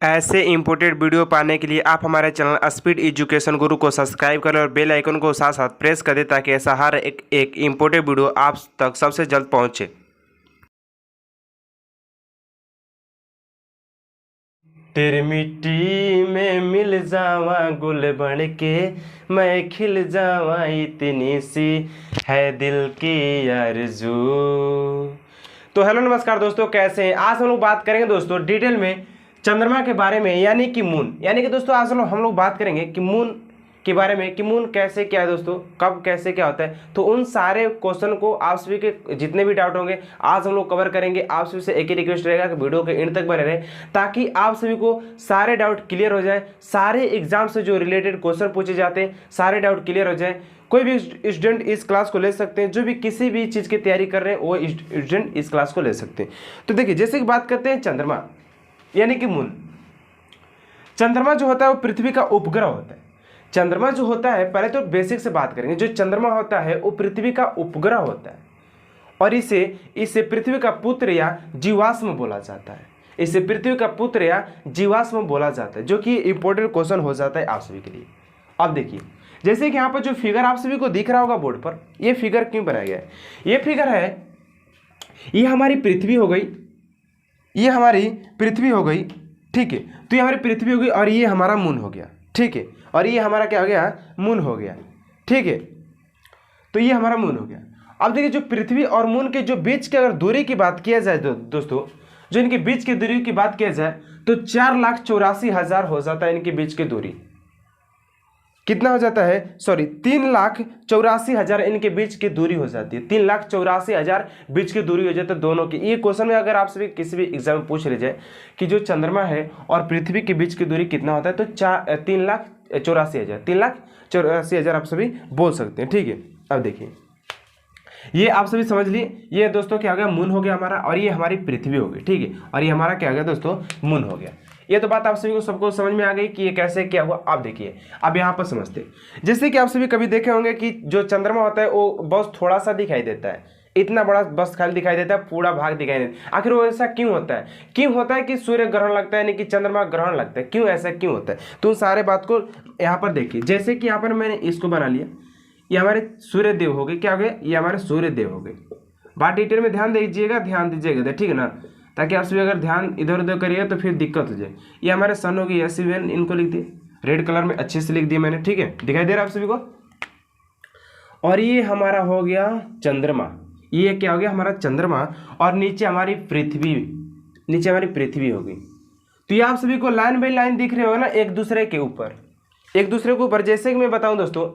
ऐसे imported video पाने के लिए आप हमारे चैनल स्पीड एजुकेशन गुरु को सब्सक्राइब करें और बेल आइकन को साथ साथ प्रेस कर दें ताकि ऐसा हर एक इम्पोर्टेड वीडियो आप तक सबसे जल्द पहुंचे। तेरी मिट्टी में मिल जावा गुल बन के मैं खिल जावा इतनी सी है दिल की आरज़ू। तो हेलो नमस्कार दोस्तों, कैसे हैं? आज हम लोग बात करेंगे दोस्तों डिटेल में चंद्रमा के बारे में, यानी कि मून। यानी कि दोस्तों आज हम लोग बात करेंगे कि मून के बारे में, कि मून कैसे क्या है दोस्तों, कब कैसे क्या होता है। तो उन सारे क्वेश्चन को आप सभी के जितने भी डाउट होंगे आज हम लोग कवर करेंगे। आप सभी से एक ही रिक्वेस्ट रहेगा कि वीडियो के एंड तक बने रहे ताकि आप सभी को सारे डाउट क्लियर हो जाए। सारे एग्जाम से जो रिलेटेड क्वेश्चन पूछे जाते हैं सारे डाउट क्लियर हो जाए। कोई भी स्टूडेंट इस क्लास को ले सकते हैं, जो भी किसी भी चीज़ की तैयारी कर रहे हैं वो स्टूडेंट इस क्लास को ले सकते हैं। तो देखिए, जैसे कि बात करते हैं चंद्रमा यानी कि मून। चंद्रमा जो होता है वो पृथ्वी का उपग्रह होता है। चंद्रमा जो होता है, पहले तो बेसिक से बात करेंगे, जो चंद्रमा होता है वो पृथ्वी का उपग्रह होता है और इसे पृथ्वी का पुत्र या जीवाश्म बोला जाता है। इसे पृथ्वी का पुत्र या जीवाश्म बोला जाता है, जो कि इंपॉर्टेंट क्वेश्चन हो जाता है आप सभी के लिए। अब देखिए, जैसे कि यहाँ पर जो फिगर आप सभी को दिख रहा होगा बोर्ड पर, ये फिगर क्यों बनाया गया है? ये फिगर है, ये हमारी पृथ्वी हो गई, ये हमारी पृथ्वी हो गई, ठीक है। तो ये हमारी पृथ्वी हो गई और ये हमारा मून हो गया, ठीक है। और ये हमारा क्या हो गया? मून हो गया, ठीक है। तो ये हमारा मून हो गया। अब देखिए, जो पृथ्वी और मून के जो बीच की अगर दूरी की बात किया जाए दोस्तों, जो इनके बीच की दूरी की बात किया जाए तो 4,84,000 हो जाता है इनके बीच की दूरी। कितना हो जाता है? सॉरी, 3,84,000 इनके बीच की दूरी हो जाती है। 3,84,000 बीच की दूरी हो जाती है दोनों की। ये क्वेश्चन में अगर आपसे भी किसी भी एग्जाम में पूछ लीजिए कि जो चंद्रमा है और पृथ्वी के बीच की दूरी कितना होता है, तो 3,84,000 आप सभी बोल सकते हैं, ठीक है। अब देखिए, ये आप सभी समझ लिए, ये दोस्तों क्या हो गया? मून हो गया हमारा, और ये हमारी पृथ्वी हो गई, ठीक है। और ये हमारा क्या हो गया दोस्तों? मून हो गया। ये तो बात आप सभी को सबको समझ में आ गई कि ये कैसे क्या हुआ। आप देखिए, अब यहाँ पर समझते, जैसे कि आप सभी कभी देखे होंगे कि जो चंद्रमा होता है वो बस थोड़ा सा दिखाई देता है, इतना बड़ा बस खाली दिखाई देता है, पूरा भाग दिखाई नहीं देता। आखिर वो ऐसा क्यों होता है? क्यों होता है कि सूर्य ग्रहण लगता है, यानी कि चंद्रमा ग्रहण लगता है? क्यों ऐसा क्यों होता है? तो उन सारे बात को यहाँ पर देखिए। जैसे कि यहाँ पर मैंने इसको बना लिया, ये हमारे सूर्य देव हो गए। क्या हो गए? ये हमारे सूर्य देव हो गए। बात डिटेल में ध्यान दीजिएगा, ठीक है ना, ताकि आप सभी अगर ध्यान इधर उधर करिएगा तो फिर दिक्कत हो जाए। ये हमारे सन हो गई, SUN इनको लिख दिए, रेड कलर में अच्छे से लिख दिया मैंने, ठीक है। दिखाई दे रहा है आप सभी को? और ये हमारा हो गया चंद्रमा। ये क्या हो गया? हमारा चंद्रमा। और नीचे हमारी पृथ्वी हो गई। तो ये आप सभी को लाइन बाई लाइन दिख रहे हो ना, एक दूसरे के ऊपर। जैसे कि मैं बताऊं दोस्तों,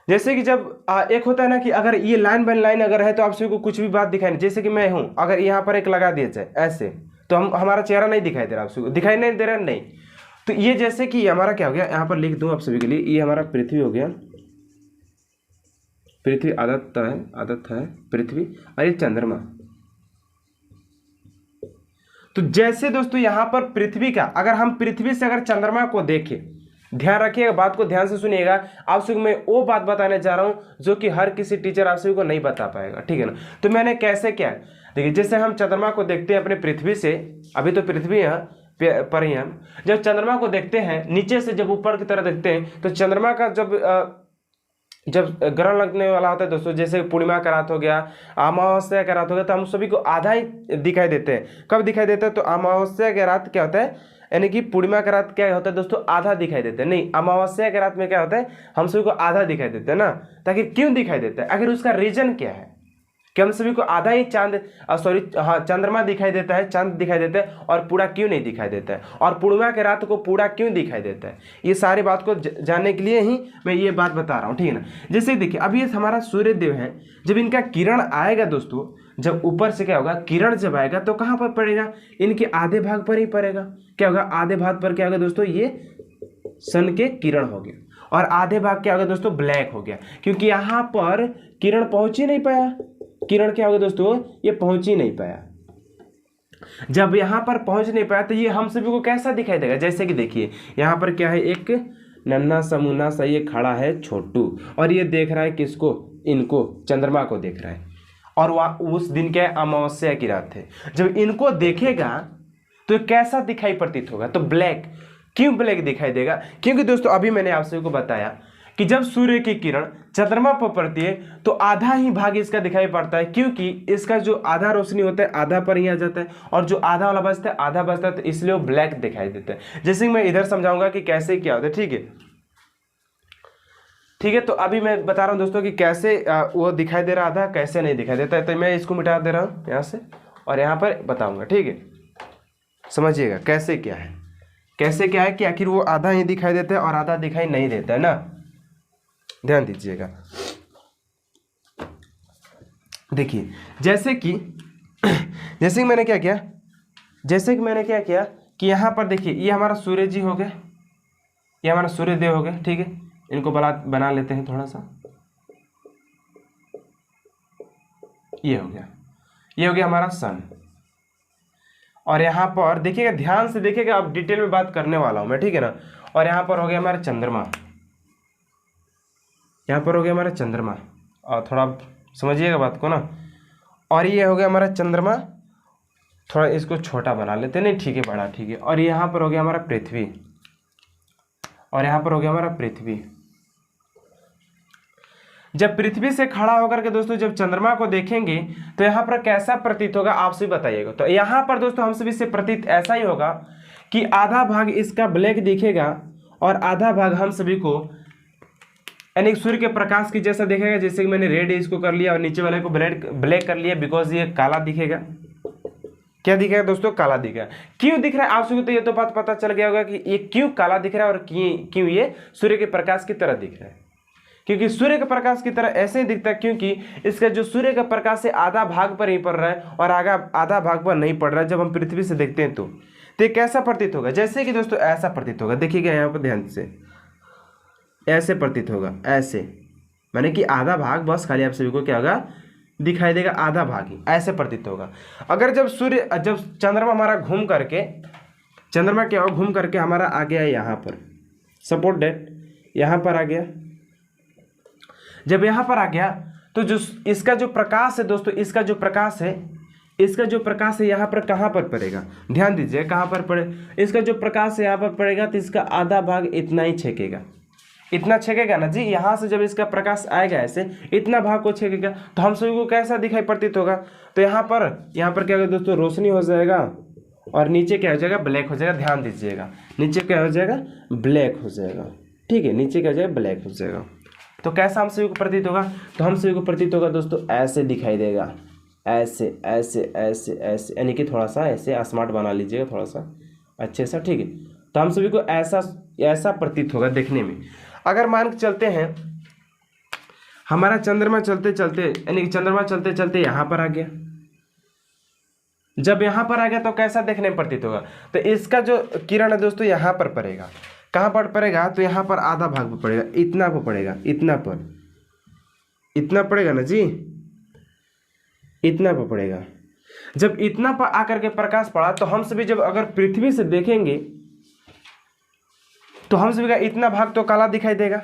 जैसे कि जब एक होता है ना कि अगर ये लाइन बाय लाइन अगर है तो आप सभी को कुछ भी बात दिखाई नहीं। जैसे कि मैं हूं, अगर यहाँ पर एक लगा दिया जाए ऐसे, तो हमारा चेहरा नहीं दिखाई दे रहा, आप सभी को दिखाई नहीं दे रहा, नहीं। तो ये जैसे कि हमारा क्या हो गया, यहाँ पर लिख दूं आप सभी के लिए, ये हमारा पृथ्वी हो गया। पृथ्वी आदत है पृथ्वी, और ये चंद्रमा। तो जैसे दोस्तों यहाँ पर पृथ्वी का, अगर हम पृथ्वी से अगर चंद्रमा को देखें, ध्यान रखिएगा, बात को ध्यान से सुनिएगा। आप सभी को मैं वो बात बताने जा रहा हूं जो कि हर किसी टीचर आप सभी को नहीं बता पाएगा, ठीक है ना। तो मैंने कैसे क्या, देखिए, जैसे हम चंद्रमा को देखते हैं अपने पृथ्वी से, अभी तो पृथ्वी यहाँ पर ही हम जब चंद्रमा को देखते हैं नीचे से, जब ऊपर की तरह देखते हैं, तो चंद्रमा का जब ग्रहण लगने वाला होता है दोस्तों, जैसे पूर्णिमा का रात हो गया, अमावस्या का रात हो गया, तो हम सभी को आधा ही दिखाई देते हैं। कब दिखाई देता है? तो अमावस्या की रात क्या होता है, यानी कि पूर्णिमा का रात क्या होता है दोस्तों? आधा दिखाई देता है। नहीं, अमावस्या के रात में क्या होता है? हम सभी को आधा दिखाई देता है ना। ताकि क्यों दिखाई देता है? आखिर उसका रीजन क्या है कि हम सभी को आधा ही चंद्रमा दिखाई देता है, चांद दिखाई देता है, और पूरा क्यों नहीं दिखाई देता है? और पूर्णिमा के रात को पूरा क्यों दिखाई देता है? ये सारी बात को जानने के लिए ही मैं ये बात बता रहा हूँ, ठीक है ना। जैसे देखिए, अब ये हमारा सूर्य देव है, जब इनका किरण आएगा दोस्तों, जब ऊपर से क्या होगा, किरण जब आएगा तो कहाँ पर पड़ेगा? इनके आधे भाग पर ही पड़ेगा। क्या होगा? आधे भाग पर क्या होगा दोस्तों? ये सन के किरण हो गया, और आधे भाग क्या होगा दोस्तों? ब्लैक हो गया, क्योंकि यहाँ पर किरण पहुंच ही नहीं पाया। किरण क्या होगा दोस्तों? ये पहुंच ही नहीं पाया। जब यहाँ पर पहुंच नहीं पाया तो ये हम सभी को कैसा दिखाई देगा? जैसे कि देखिए, यहाँ पर क्या है, एक नन्हा सा मुन्ना सा ये खड़ा है छोटू, और ये देख रहा है किसको? इनको, चंद्रमा को देख रहा है। और वह उस दिन क्या है? अमावस्या की रात है। जब इनको देखेगा तो कैसा दिखाई प्रतीत होगा? तो ब्लैक। क्यों ब्लैक दिखाई देगा? क्योंकि दोस्तों अभी मैंने आप सभी को बताया कि जब सूर्य की किरण चंद्रमा पर पड़ती है तो आधा ही भाग इसका दिखाई पड़ता है, क्योंकि इसका जो आधा रोशनी होता है आधा पर ही आ जाता है, और जो आधा वाला बचता है आधा बचता है, तो इसलिए वो ब्लैक दिखाई देता है। जैसे मैं इधर समझाऊंगा कि कैसे क्या होता है। ठीक है, ठीक है। तो अभी मैं बता रहा हूं दोस्तों कि कैसे वो दिखाई दे रहा था, कैसे नहीं दिखाई देता है। तो मैं इसको मिटा दे रहा हूं यहाँ से और यहाँ पर बताऊंगा। ठीक है, समझिएगा कैसे क्या है, कैसे क्या है कि आखिर वो आधा ही दिखाई देता है और आधा दिखाई नहीं देता है ना, ध्यान दीजिएगा। देखिए जैसे कि मैंने क्या किया, जैसे कि मैंने क्या किया कि यहाँ पर देखिए ये हमारा सूर्य जी हो गया, ये हमारा सूर्य देव हो गया। ठीक है, इनको बना लेते हैं थोड़ा सा, ये हो गया, ये हो गया हमारा सन। और यहाँ पर देखिएगा, ध्यान से देखिएगा, अब डिटेल में बात करने वाला हूं मैं, ठीक है ना। और यहाँ पर हो गया हमारा चंद्रमा, यहाँ पर हो गया हमारा चंद्रमा, और थोड़ा समझिएगा बात को ना। और ये हो गया हमारा चंद्रमा, थोड़ा इसको छोटा बना लेते हैं, नहीं ठीक है, बड़ा ठीक है। और यहाँ पर हो गया हमारा पृथ्वी, और यहाँ पर हो गया हमारा पृथ्वी। जब पृथ्वी से खड़ा होकर के दोस्तों जब चंद्रमा को देखेंगे तो यहाँ पर कैसा प्रतीत होगा आप सभी बताइएगा। तो यहाँ पर दोस्तों हम सभी से प्रतीत ऐसा ही होगा कि आधा भाग इसका ब्लैक दिखेगा और आधा भाग हम सभी को यानी सूर्य के प्रकाश की जैसा दिखेगा। जैसे कि मैंने रेड इसको कर लिया और नीचे वाले को ब्लैक कर लिया, बिकॉज ये काला दिखेगा। क्या दिखेगा दोस्तों? काला दिखेगा। क्यों दिख रहा है आप सभी को? तो ये तो बात पता चल गया होगा कि ये क्यों काला दिख रहा है और क्यों ये सूर्य के प्रकाश की तरह दिख रहा है। क्योंकि सूर्य के प्रकाश की तरह ऐसे ही दिखता है क्योंकि इसका जो सूर्य का प्रकाश है आधा भाग पर ही पड़ रहा है और आधा भाग पर नहीं पड़ रहा है। जब हम पृथ्वी से देखते हैं तो ये कैसा प्रतीत होगा? जैसे कि दोस्तों ऐसा प्रतीत होगा, देखिएगा यहाँ पर ध्यान से, ऐसे प्रतीत होगा, ऐसे माने कि आधा भाग बस खाली आप सभी को क्या होगा दिखाई देगा, आधा भाग ही ऐसे प्रतीत होगा। अगर जब चंद्रमा हमारा घूम करके, चंद्रमा क्या होगा घूम करके हमारा आ गया यहाँ पर, सपोर्ट डेट यहाँ पर आ गया। जब यहाँ पर आ गया तो जो इसका जो प्रकाश है दोस्तों, इसका जो प्रकाश है यहाँ पर कहाँ पर पड़ेगा? ध्यान दीजिए कहाँ पर पड़े। इसका जो प्रकाश है यहाँ पर पड़ेगा तो इसका आधा भाग इतना ही छेकेगा, इतना छेकेगा ना जी। यहाँ से जब इसका प्रकाश आएगा ऐसे इतना भाग को छेकेगा तो हम सभी को कैसा दिखाई प्रतीत होगा? तो यहाँ पर क्या होगा दोस्तों, रोशनी हो जाएगा और नीचे क्या हो जाएगा, ब्लैक हो जाएगा। ध्यान दीजिएगा नीचे क्या हो जाएगा, ब्लैक हो जाएगा। ठीक है, नीचे क्या हो जाएगा, ब्लैक हो जाएगा। तो कैसा हम सभी को प्रतीत होगा? तो हम सभी को प्रतीत होगा दोस्तों ऐसे दिखाई देगा, ऐसे ऐसे ऐसे ऐसे, यानी कि थोड़ा सा ऐसे स्मार्ट बना लीजिएगा थोड़ा सा अच्छे सा। ठीक है, तो हम सभी को ऐसा प्रतीत होगा देखने में। अगर मान के चलते हैं हमारा चंद्रमा चलते चलते यानी कि चंद्रमा चलते चलते यहाँ पर आ गया, जब यहाँ पर आ गया तो कैसा देखने में प्रतीत होगा? तो इसका जो किरण है दोस्तों यहाँ पर पड़ेगा, कहाँ पर पड़ेगा? तो यहाँ पर आधा भाग पर पड़ेगा, इतना पर पड़ेगा, इतना पड़ेगा ना जी, इतना पर पड़ेगा। जब इतना पर आकर के प्रकाश पड़ा तो हम सभी जब अगर पृथ्वी से देखेंगे तो हम सभी का इतना भाग तो काला दिखाई देगा,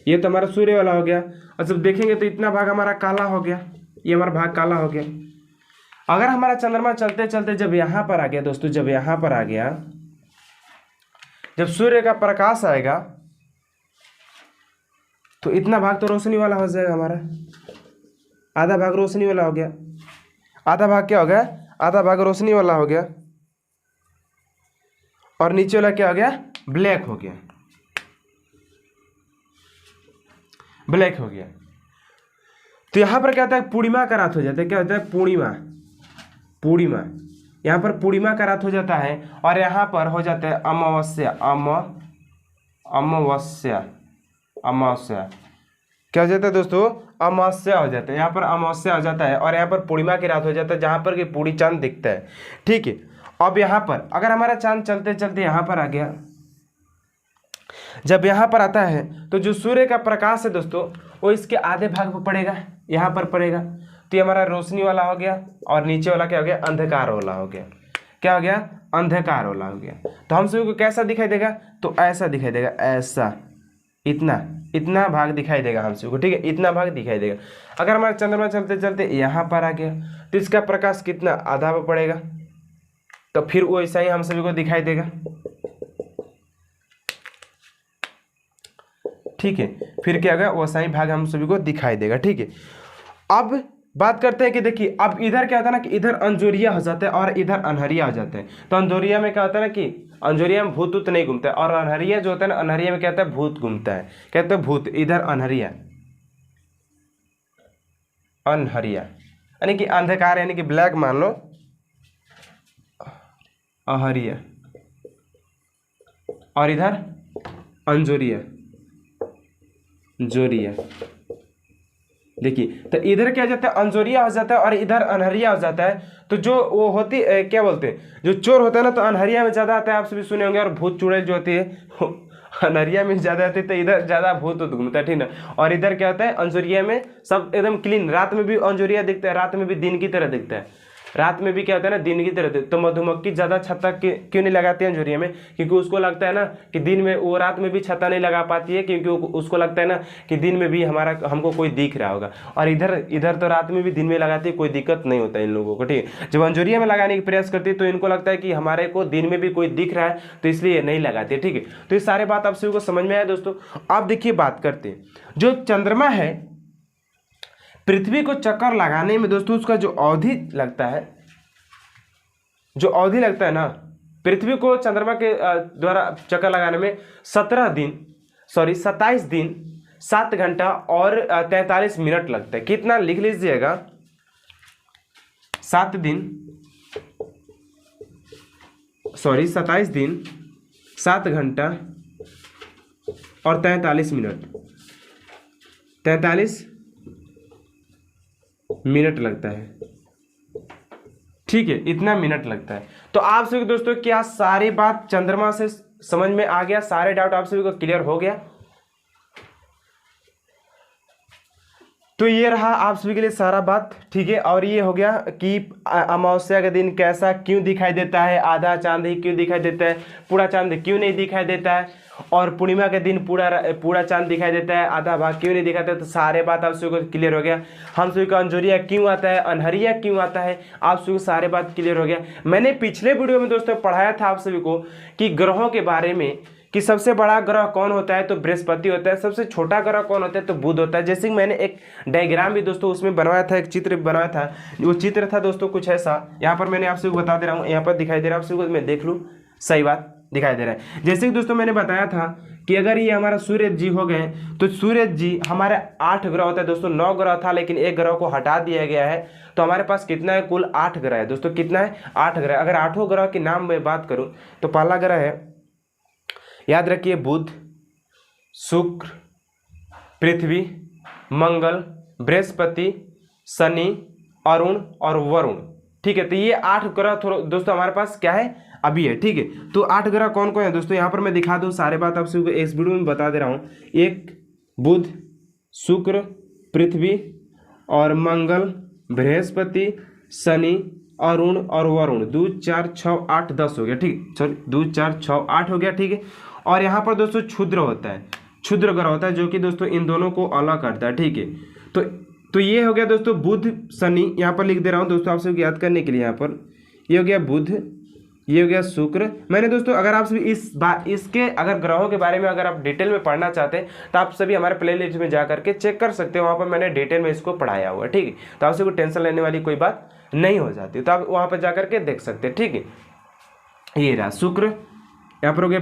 ये तो हमारा सूर्य वाला हो गया। और जब देखेंगे तो इतना भाग हमारा काला हो गया, ये हमारा भाग काला हो गया। अगर हमारा चंद्रमा चलते चलते जब यहाँ पर आ गया दोस्तों, जब यहाँ पर आ गया, जब सूर्य का प्रकाश आएगा तो इतना भाग तो रोशनी वाला हो जाएगा हमारा, आधा भाग रोशनी वाला हो गया। आधा भाग क्या हो गया? आधा भाग रोशनी वाला हो गया और नीचे वाला क्या हो गया? ब्लैक हो गया, ब्लैक हो गया। तो यहाँ पर क्या होता है, पूर्णिमा का रात हो जाता है। क्या होता है? पूर्णिमा। यहाँ पर पूर्णिमा का रात हो जाता है और यहाँ पर हो जाता है अमावस्या। अमावस्या क्या हो जाता है दोस्तों? अमावस्या हो जाता है। यहाँ पर अमावस्या हो जाता है और यहाँ पर पूर्णिमा की रात हो जाता है, जहाँ पर कि पूरी चांद दिखता है। ठीक है, अब यहाँ पर अगर हमारा चांद चलते चलते यहाँ पर आ गया, जब यहाँ पर आता है तो जो सूर्य का प्रकाश है दोस्तों वो इसके आधे भाग पर पड़ेगा, यहाँ पर पड़ेगा। तो ये हमारा रोशनी वाला हो गया और नीचे वाला क्या हो गया? अंधकार वाला हो गया। क्या हो गया? अंधकार वाला हो गया। तो हम सभी को कैसा दिखाई देगा? तो ऐसा दिखाई देगा, ऐसा, इतना भाग दिखाई देगा हम सभी को। ठीक है, इतना भाग दिखाई देगा। अगर हमारा चंद्रमा चलते चलते यहाँ पर आ गया तो इसका प्रकाश कितना? आधा पर पड़ेगा, तो फिर वैसा ही हम सभी को दिखाई देगा। ठीक है, फिर क्या होगा, वैसा ही भाग हम सभी को दिखाई देगा। ठीक है, अब बात करते हैं कि देखिए अब इधर क्या होता है ना कि इधर अंजोरिया हो जाता है और इधर अनहरिया हो जाते हैं। तो अंजोरिया में क्या होता है ना कि अंजोरिया में भूत उत नहीं घूमता है, और अनहरिया जो होता है ना, अनहरिया में क्या होता है, भूत घूमता है। कहते हैं भूत, इधर अनहरिया, अनहरिया यानी कि अंधकार यानी कि ब्लैक मान लो, अहरिया, और इधर अंजोरिया, जोरिया। देखिए तो इधर क्या हो जाता है, अंजोरिया हो जाता है और इधर अनहरिया हो जाता है। तो जो वो होती क्या बोलते हैं, जो चोर होता है ना, तो अनहरिया में ज़्यादा आता है, आप सभी सुने होंगे। और भूत चुड़ैल जो होती है अनहरिया में ज़्यादा आती है, तो इधर ज़्यादा भूत घूमता है। ठीक ना। और इधर क्या होता है, अंजोरिया में सब एकदम क्लीन, रात में भी अंजोरिया दिखता है, रात में भी दिन की तरह दिखता है। रात में भी क्या होता है ना, दिन की तरह। तो मधुमक्खी ज़्यादा छत्ता क्यों नहीं लगाती है अंजोरिया में, क्योंकि उसको लगता है ना कि दिन में, वो रात में भी छत्ता नहीं लगा पाती है, क्योंकि उसको लगता है ना कि दिन में भी हमको कोई दिख रहा होगा। और इधर तो रात में भी दिन में लगाती है, कोई दिक्कत नहीं होता है इन लोगों को। ठीक है, जब अंजोरिया में लगाने की प्रयास करती है तो इनको लगता है कि हमारे को दिन में भी कोई दिख रहा है, तो इसलिए नहीं लगाती है। ठीक है, तो ये सारे बात आप सभी को समझ में आया दोस्तों। आप देखिए बात करते हैं, जो चंद्रमा है पृथ्वी को चक्कर लगाने में दोस्तों, उसका जो अवधि लगता है, जो अवधि लगता है ना पृथ्वी को चंद्रमा के द्वारा चक्कर लगाने में 27 दिन 7 घंटा और 43 मिनट लगता है। कितना लिख लीजिएगा, 27 दिन 7 घंटा और 43 मिनट, 43 मिनट लगता है। ठीक है, इतना मिनट लगता है। तो आप सभी दोस्तों क्या सारी बात चंद्रमा से समझ में आ गया, सारे डाउट आप सभी को क्लियर हो गया? तो ये रहा आप सभी के लिए सारा बात। ठीक है, और ये हो गया कि अमावस्या के दिन कैसा क्यों दिखाई देता है, आधा चांद ही क्यों दिखाई देता है, पूरा चांद क्यों नहीं दिखाई देता है, और पूर्णिमा के दिन पूरा चांद दिखाई देता है, आधा भाग क्यों नहीं दिखाता है। तो सारे बात आप सभी को क्लियर हो गया। हम सभी को अंजोरिया क्यों आता है, अनहरिया क्यों आता है, आप सभी को सारे बात क्लियर हो गया। मैंने पिछले वीडियो में दोस्तों पढ़ाया था आप सभी को कि ग्रहों के बारे में, कि सबसे बड़ा ग्रह कौन होता है, तो बृहस्पति होता है। सबसे छोटा ग्रह कौन होता है, तो बुध होता है। जैसे कि मैंने एक डायग्राम भी दोस्तों उसमें बनवाया था, एक चित्र बनाया था। वो चित्र था दोस्तों कुछ ऐसा, यहाँ पर मैंने आप सबको बता दे रहा हूँ, यहाँ पर दिखाई दे रहा है आप सबको, मैं देख लूँ सही बात दिखाई दे रहा है। जैसे कि दोस्तों मैंने बताया था कि अगर ये हमारा सूर्य जी हो गए, तो सूर्य जी हमारे 8 ग्रह होता है दोस्तों। 9 ग्रह था लेकिन एक ग्रह को हटा दिया गया है, तो हमारे पास कितना है, कुल 8 ग्रह है दोस्तों। कितना है, 8 ग्रह। अगर 8 ग्रह के नाम में बात करूँ तो पहला ग्रह है, याद रखिए, बुध, शुक्र, पृथ्वी, मंगल, बृहस्पति, शनि, अरुण और वरुण। ठीक है, तो ये 8 ग्रह दोस्तों हमारे पास क्या है, अभी है। ठीक है, तो 8 ग्रह कौन कौन है दोस्तों, यहाँ पर मैं दिखा दूँ, सारे बात आप सभी को इस वीडियो में बता दे रहा हूँ। एक बुध, शुक्र, पृथ्वी और मंगल, बृहस्पति, शनि, अरुण और वरुण। 2 4 6 8 10 हो गया। ठीक, सॉरी 2 4 6 8 हो गया। ठीक है, और यहाँ पर दोस्तों क्षुद्र होता है, क्षुद्र ग्रह होता है, जो कि दोस्तों इन दोनों को अलग करता है। ठीक है, तो ये हो गया दोस्तों बुध, शनि, यहाँ पर लिख दे रहा हूँ दोस्तों आप सबको याद करने के लिए। यहाँ पर ये हो गया बुध, ये हो गया शुक्र। मैंने दोस्तों अगर आप सभी इसके अगर ग्रहों के बारे में अगर आप डिटेल में पढ़ना चाहते हैं तो आप सभी हमारे प्लेलिस्ट में जा करके चेक कर सकते हो, वहाँ पर मैंने डिटेल में इसको पढ़ाया हुआ है। ठीक है, तो आप सबको टेंशन लेने वाली कोई बात नहीं हो जाती, तो आप वहाँ पर जा करके देख सकते हैं। ठीक है, ये रहा शुक्र, यहाँ पर हो गया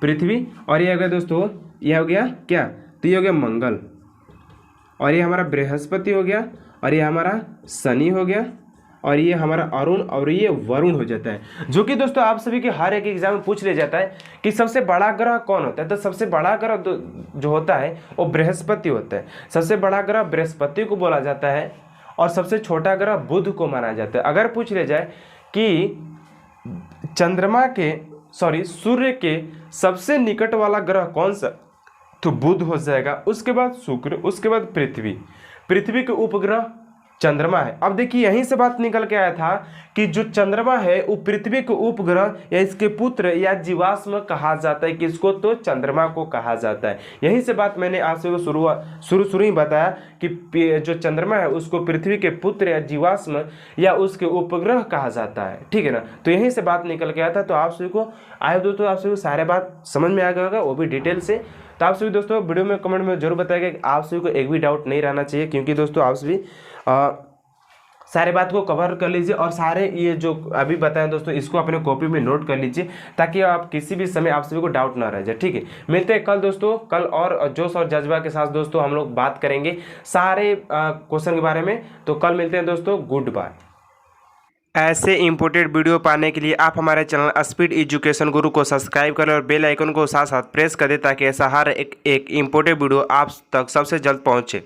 पृथ्वी, और ये हो गया दोस्तों, ये हो गया क्या, तो ये हो गया मंगल, और ये हमारा बृहस्पति हो गया, और ये हमारा शनि हो गया, और ये हमारा अरुण और ये वरुण हो जाता है। जो कि दोस्तों आप सभी के हर एक एग्जाम में पूछ ले जाता है कि सबसे बड़ा ग्रह कौन होता है, तो सबसे बड़ा ग्रह जो होता है वो बृहस्पति होता है। सबसे बड़ा ग्रह बृहस्पति को बोला जाता है, और सबसे छोटा ग्रह बुध को माना जाता है। अगर पूछ ले जाए कि सूर्य के सबसे निकट वाला ग्रह कौन सा, तो बुध हो जाएगा। उसके बाद शुक्र, उसके बाद पृथ्वी के उपग्रह चंद्रमा है। अब देखिए यहीं से बात निकल के आया था कि जो चंद्रमा है वो पृथ्वी के उपग्रह या इसके पुत्र या जीवाश्म कहा जाता है। किसको? तो चंद्रमा को कहा जाता है। यहीं से बात मैंने आप सभी को शुरू ही बताया कि जो चंद्रमा है उसको पृथ्वी के पुत्र या जीवाश्म या उसके उपग्रह कहा जाता है, ठीक है ना। तो यहीं से बात निकल के आया था। तो आप सभी को आए दोस्तों, आप सभी को सारे बात समझ में आ गया होगा, वो भी डिटेल से। तो आप सभी दोस्तों वीडियो में कमेंट में जरूर बताइएगा कि आप सभी को एक भी डाउट नहीं रहना चाहिए, क्योंकि दोस्तों आप सभी सारे बात को कवर कर लीजिए और सारे ये जो अभी बताएं दोस्तों इसको अपने कॉपी में नोट कर लीजिए, ताकि आप किसी भी समय आप सभी को डाउट ना रह जाए, ठीक है। मिलते हैं कल दोस्तों, कल और जोश और जज्बा के साथ दोस्तों हम लोग बात करेंगे सारे क्वेश्चन के बारे में। तो कल मिलते हैं दोस्तों, गुड बाय। ऐसे इंपोर्टेड वीडियो पाने के लिए आप हमारे चैनल स्पीड एजुकेशन गुरु को सब्सक्राइब करें और बेल आइकन को साथ साथ प्रेस कर दें, ताकि ऐसा हर एक इंपोर्टेड वीडियो आप तक सबसे जल्द पहुंचे।